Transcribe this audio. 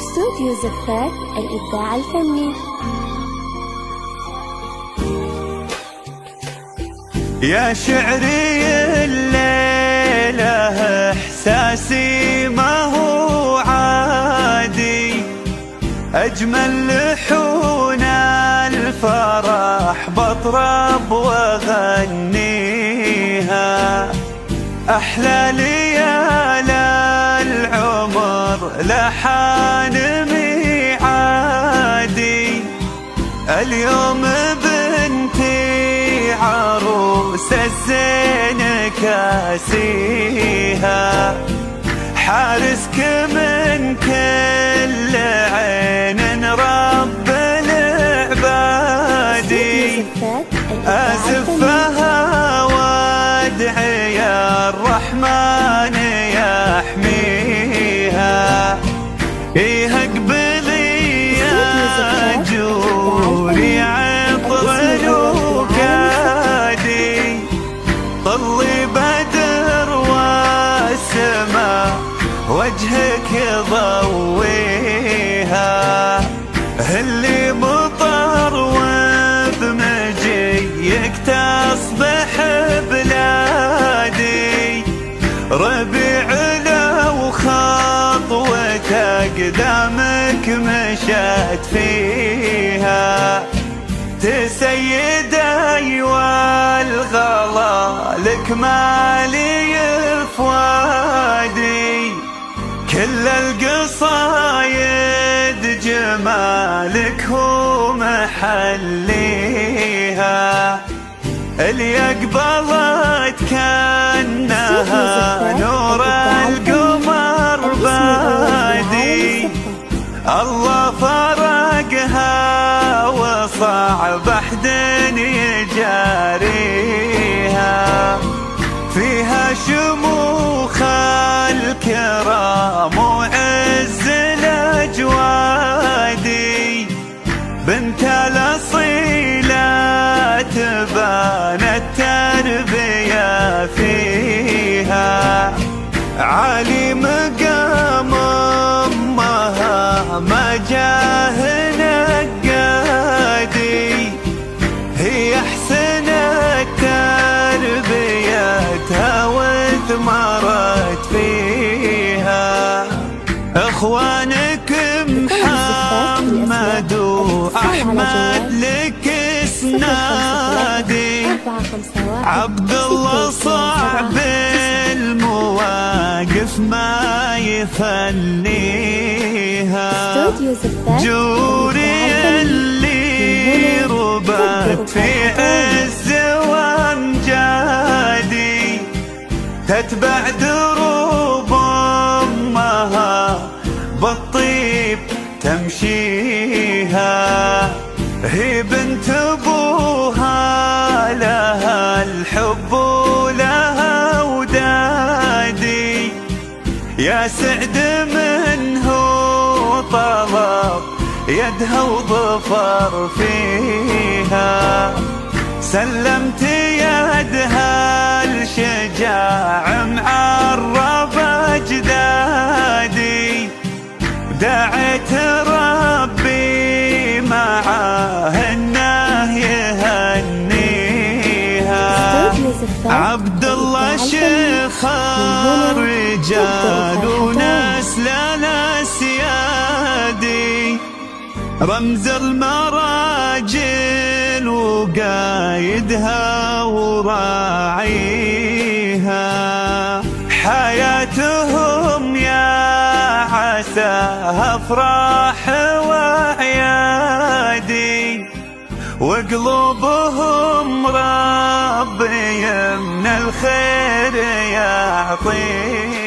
استوديو زفات الإبداع الفني. يا شعري الليلة إحساسي ما هو عادي، أجمل لحون الفرح بطرب وأغنيها، أحلى ليال العمر لحان ميعادي، اليوم بنتي عروس الزين كاسيها، حارسك من كل عين رب العبادي، أزفها وادعي الرحمن يحميها، اقبلي يا جوري عطر الوكادي، طلي بدر والسماء وجهك ضويها، اللي مطر وبمجيك تصبح بلادي، ربيع لو خطوة قدامك مشت فيها، تسيدي والغلا لك مالي فؤادي، كل القصايد جمالك هو محليها، اللي قبلت كأنها نور القمر بادي، الله فرقها وصعب أحد يجاريها، فيها شموخ الكرام وعز الأجوادي، بنت الأصيلة تبان التربية فيها، عالي مقام أمها ما جاه نقادي، هي أحسن تربيتها وثمرت فيها، إخوانك محمد وأحمد لك اسنادي، عبد الله صعب المواقف ما يفنيها، جوري اللي ربت في عز وامجادي، تتبع درب امها بالطيب تمشيها، هي بنت ابوها لها الحب ولها ودادي، يا سعد منه طلب يدها وظفر فيها، سلمت يدها الشجاع معرب أجدادي، دعيت ربي معاه انه يهنيها، عبد الله شيخ الرجال ونسل الاسيادي، رمز المراجل وقايدها وراعيها، حياتهم يا عساها افراح وعيادي، وقلوبهم ربي من الخير يعطيها.